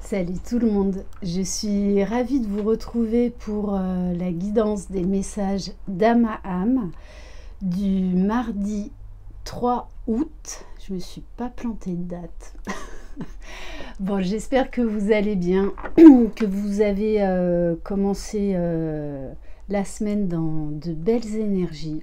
Salut tout le monde, je suis ravie de vous retrouver pour la guidance des messages d'âme à âme du mardi 3 août. Je me suis pas plantée de date. Bon, j'espère que vous allez bien, que vous avez commencé la semaine dans de belles énergies.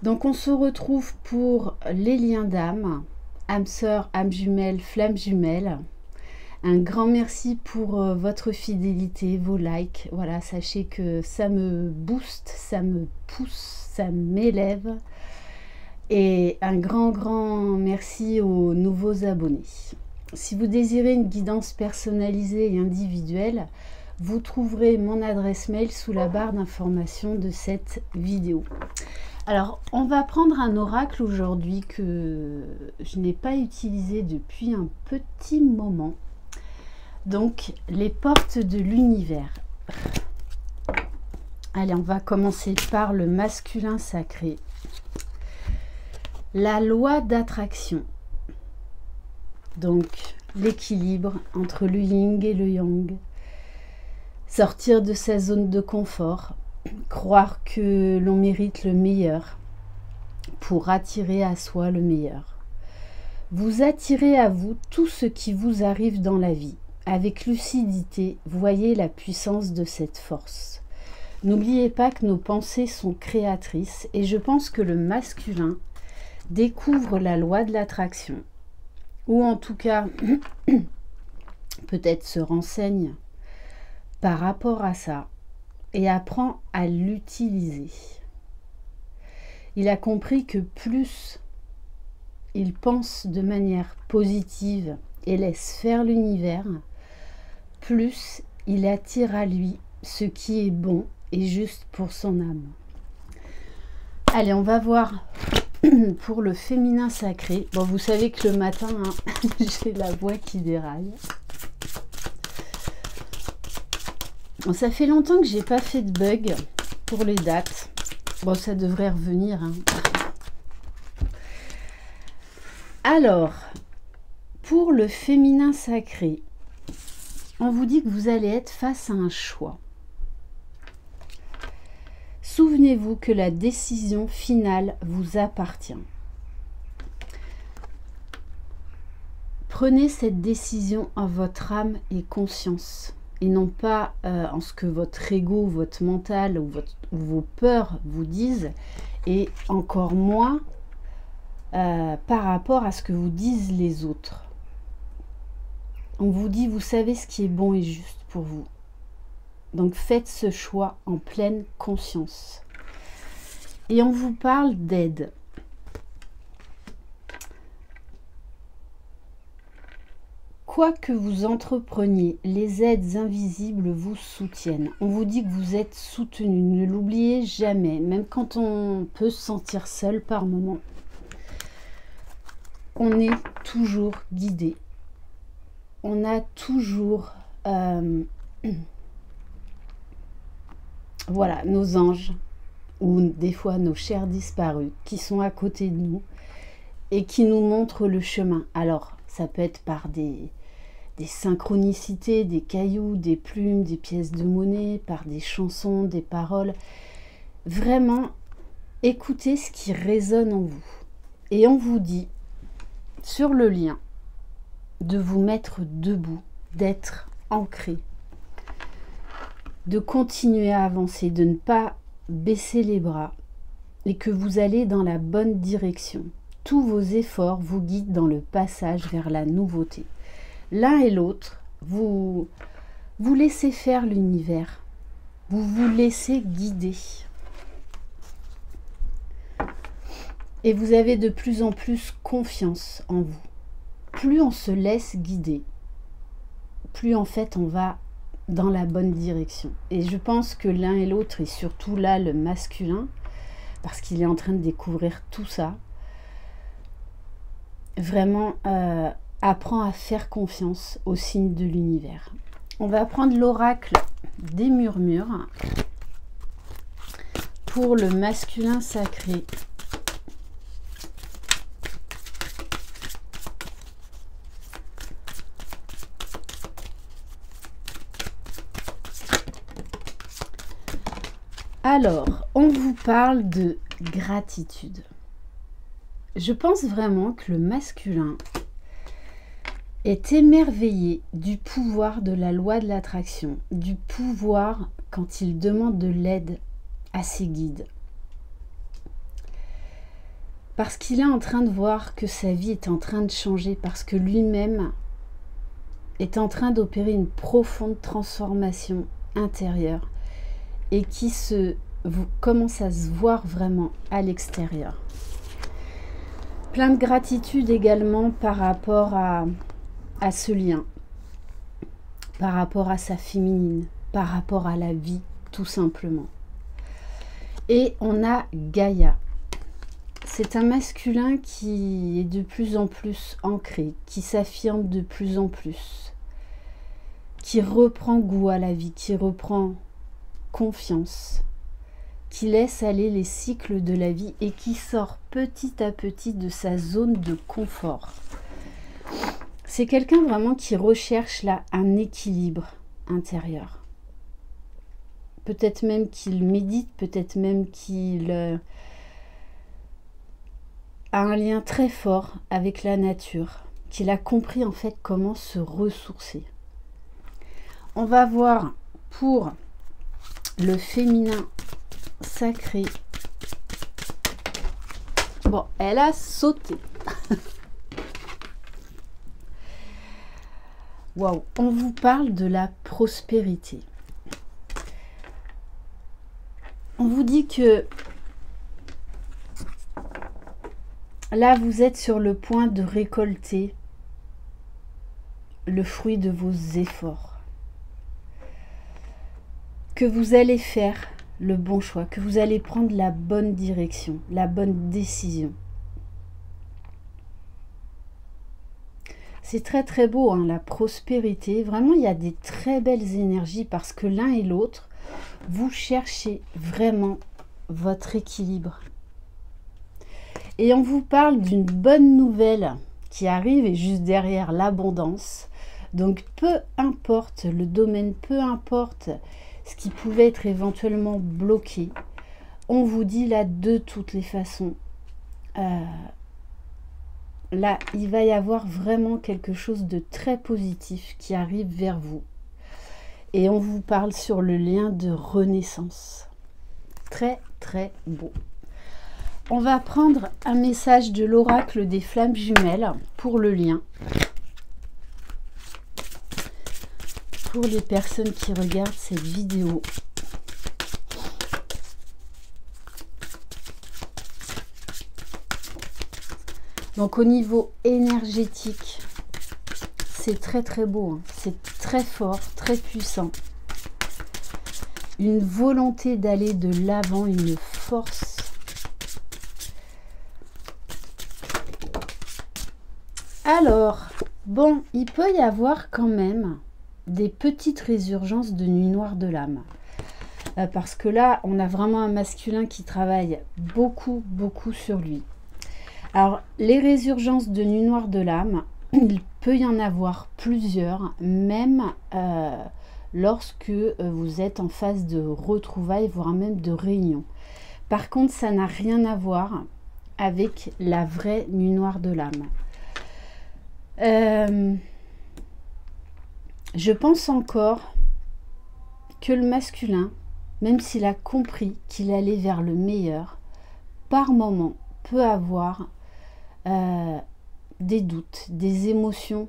Donc on se retrouve pour les liens d'âme. Âme sœur, âme jumelle, flamme jumelle. Un grand merci pour votre fidélité, vos likes. Voilà, sachez que ça me booste, ça me pousse, ça m'élève. Et un grand merci aux nouveaux abonnés. Si vous désirez une guidance personnalisée et individuelle, vous trouverez mon adresse mail sous la barre d'information de cette vidéo. Alors, on va prendre un oracle aujourd'hui que je n'ai pas utilisé depuis un petit moment. Donc, les portes de l'univers. Allez, on va commencer par le masculin sacré. La loi d'attraction. Donc, l'équilibre entre le yin et le yang. Sortir de sa zone de confort. Croire que l'on mérite le meilleur pour attirer à soi le meilleur. Vous attirez à vous tout ce qui vous arrive dans la vie. Avec lucidité, voyez la puissance de cette force. N'oubliez pas que nos pensées sont créatrices et je pense que le masculin découvre la loi de l'attraction ou en tout cas peut-être se renseigne par rapport à ça et apprend à l'utiliser. Il a compris que plus il pense de manière positive et laisse faire l'univers, plus il attire à lui ce qui est bon et juste pour son âme. Allez, on va voir pour le féminin sacré. Bon, vous savez que le matin, hein, j'ai la voix qui déraille. Bon, ça fait longtemps que j'ai pas fait de bug pour les dates. Bon, ça devrait revenir. Hein. Alors, pour le féminin sacré, on vous dit que vous allez être face à un choix. Souvenez-vous que la décision finale vous appartient. Prenez cette décision en votre âme et conscience. Et non pas en ce que votre ego, votre mental ou vos peurs vous disent, et encore moins par rapport à ce que vous disent les autres. On vous dit, vous savez ce qui est bon et juste pour vous. Donc faites ce choix en pleine conscience. Et on vous parle d'aide. Quoi que vous entrepreniez, les aides invisibles vous soutiennent. On vous dit que vous êtes soutenu. Ne l'oubliez jamais, même quand on peut se sentir seul par moment. On est toujours guidé. On a toujours voilà, nos anges ou des fois nos chers disparus qui sont à côté de nous et qui nous montrent le chemin. Alors, ça peut être par des synchronicités, des cailloux, des plumes, des pièces de monnaie, par des chansons, des paroles. Vraiment, écoutez ce qui résonne en vous. Et on vous dit, sur le lien, de vous mettre debout, d'être ancré, de continuer à avancer, de ne pas baisser les bras et que vous allez dans la bonne direction. Tous vos efforts vous guident dans le passage vers la nouveauté. L'un et l'autre, vous laissez faire l'univers. Vous vous laissez guider. Et vous avez de plus en plus confiance en vous. Plus on se laisse guider, plus en fait on va dans la bonne direction. Et je pense que l'un et l'autre, et surtout là le masculin, parce qu'il est en train de découvrir tout ça, vraiment apprend à faire confiance aux signes de l'univers. On va prendre l'oracle des murmures pour le masculin sacré. Alors, on vous parle de gratitude. Je pense vraiment que le masculin est émerveillé du pouvoir de la loi de l'attraction, du pouvoir quand il demande de l'aide à ses guides. Parce qu'il est en train de voir que sa vie est en train de changer, parce que lui-même est en train d'opérer une profonde transformation intérieure et qui commence à se voir vraiment à l'extérieur. Plein de gratitude également par rapport à ce lien, par rapport à sa féminine, par rapport à la vie, tout simplement. Et on a Gaïa. C'est un masculin qui est de plus en plus ancré, qui s'affirme de plus en plus, qui reprend goût à la vie, qui reprend confiance, qui laisse aller les cycles de la vie et qui sort petit à petit de sa zone de confort. C'est quelqu'un vraiment qui recherche là un équilibre intérieur. Peut-être même qu'il médite, peut-être même qu'il a un lien très fort avec la nature, qu'il a compris en fait comment se ressourcer. On va voir pour le féminin sacré. Bon, elle a sauté. Waouh, on vous parle de la prospérité. On vous dit que là, vous êtes sur le point de récolter le fruit de vos efforts. Que vous allez faire le bon choix, que vous allez prendre la bonne direction, la bonne décision. C'est très très beau, hein, la prospérité. Vraiment, il y a des très belles énergies parce que l'un et l'autre, vous cherchez vraiment votre équilibre. Et on vous parle d'une bonne nouvelle qui arrive et juste derrière l'abondance. Donc peu importe le domaine, peu importe ce qui pouvait être éventuellement bloqué, on vous dit là de toutes les façons, là il va y avoir vraiment quelque chose de très positif qui arrive vers vous. Et on vous parle sur le lien de renaissance. Très très beau. On va prendre un message de l'oracle des flammes jumelles pour le lien. Pour les personnes qui regardent cette vidéo. Donc au niveau énergétique, c'est très très beau, hein. C'est très fort, très puissant. Une volonté d'aller de l'avant, une force. Alors, bon, il peut y avoir quand même des petites résurgences de nuit noire de l'âme. Parce que là, on a vraiment un masculin qui travaille beaucoup, beaucoup sur lui. Alors, les résurgences de nuit noire de l'âme, il peut y en avoir plusieurs, même lorsque vous êtes en phase de retrouvailles, voire même de réunion. Par contre, ça n'a rien à voir avec la vraie nuit noire de l'âme. Je pense encore que le masculin, même s'il a compris qu'il allait vers le meilleur, par moment peut avoir des doutes, des émotions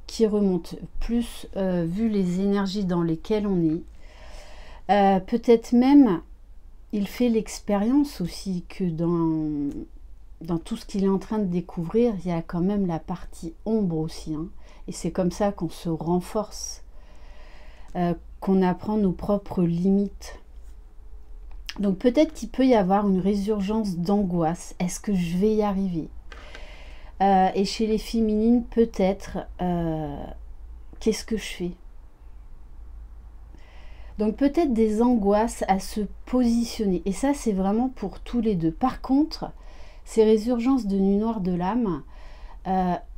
qui remontent, plus vu les énergies dans lesquelles on est. Peut-être même, il fait l'expérience aussi que dans tout ce qu'il est en train de découvrir, il y a quand même la partie ombre aussi, hein. Et c'est comme ça qu'on se renforce, qu'on apprend nos propres limites. Donc peut-être qu'il peut y avoir une résurgence d'angoisse. Est-ce que je vais y arriver? Et chez les féminines, peut-être, qu'est-ce que je fais? Donc peut-être des angoisses à se positionner. Et ça, c'est vraiment pour tous les deux. Par contre, ces résurgences de nuit noire de l'âme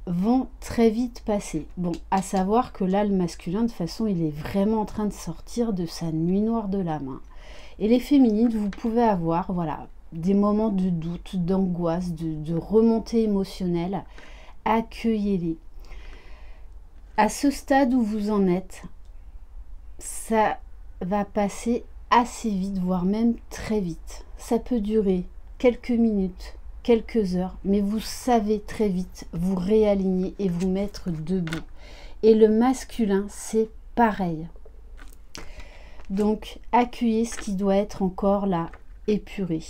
vont très vite passer. Bon, à savoir que là, le masculin, de toute façon, il est vraiment en train de sortir de sa nuit noire de l'âme, hein. Et les féminines, vous pouvez avoir, voilà, des moments de doute, d'angoisse, de remontée émotionnelle. Accueillez-les. À ce stade où vous en êtes, ça va passer assez vite, voire même très vite. Ça peut durer quelques minutes, quelques heures, mais vous savez très vite vous réaligner et vous mettre debout. Et le masculin, c'est pareil. Donc, accueillez ce qui doit être encore là, épuré.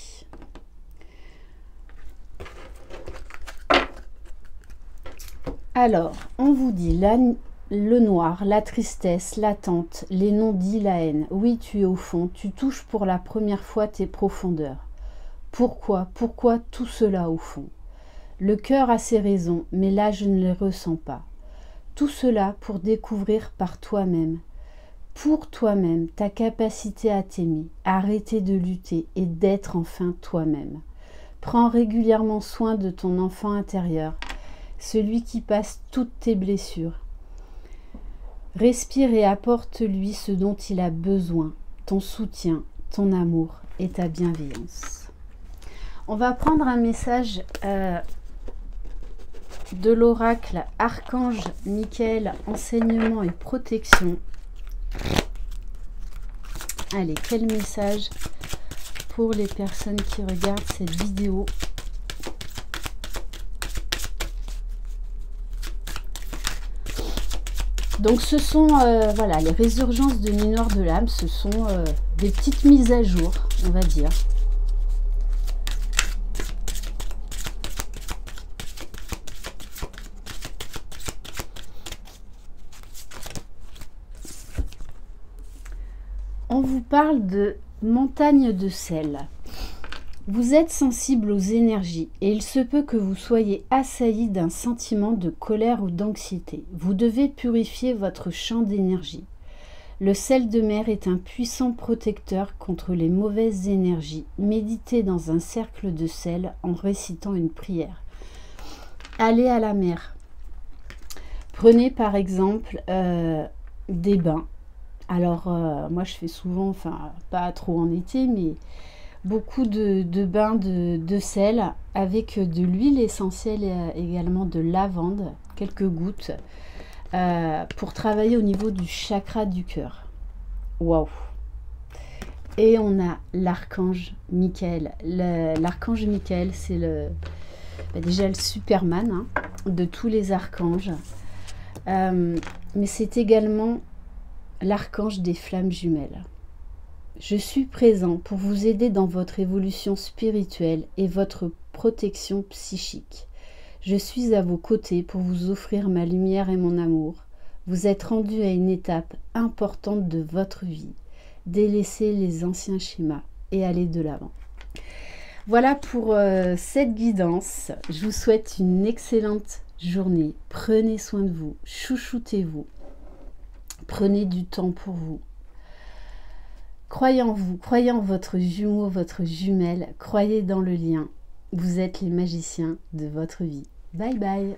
Alors, on vous dit le noir, la tristesse, l'attente, les non-dits, la haine. Oui, tu es au fond, tu touches pour la première fois tes profondeurs. Pourquoi tout cela au fond? Le cœur a ses raisons, mais là je ne les ressens pas. Tout cela pour découvrir par toi-même, pour toi-même, ta capacité à t'aimer, arrêter de lutter et d'être enfin toi-même. Prends régulièrement soin de ton enfant intérieur, celui qui passe toutes tes blessures. Respire et apporte-lui ce dont il a besoin, ton soutien, ton amour et ta bienveillance. On va prendre un message de l'oracle Archange Michael, enseignement et protection. Allez, quel message pour les personnes qui regardent cette vidéo? Donc ce sont voilà, les résurgences de mineurs de l'âme, ce sont des petites mises à jour, on va dire. On vous parle de montagne de sel. Vous êtes sensible aux énergies et il se peut que vous soyez assailli d'un sentiment de colère ou d'anxiété. Vous devez purifier votre champ d'énergie. Le sel de mer est un puissant protecteur contre les mauvaises énergies. Méditez dans un cercle de sel en récitant une prière. Allez à la mer. Prenez par exemple des bains. Alors moi je fais souvent, enfin pas trop en été, mais beaucoup de bains de sel avec de l'huile essentielle et également de lavande, quelques gouttes, pour travailler au niveau du chakra du cœur. Waouh! Et on a l'archange Michael. L'archange Michael, c'est déjà le Superman de tous les archanges. Mais c'est également l'archange des flammes jumelles. Je suis présent pour vous aider dans votre évolution spirituelle et votre protection psychique. Je suis à vos côtés pour vous offrir ma lumière et mon amour. Vous êtes rendu à une étape importante de votre vie. Délaissez les anciens schémas et allez de l'avant. Voilà pour cette guidance. Je vous souhaite une excellente journée. Prenez soin de vous, chouchoutez-vous. Prenez du temps pour vous. Croyez en vous, croyez en votre jumeau, votre jumelle, croyez dans le lien. Vous êtes les magiciens de votre vie. Bye bye.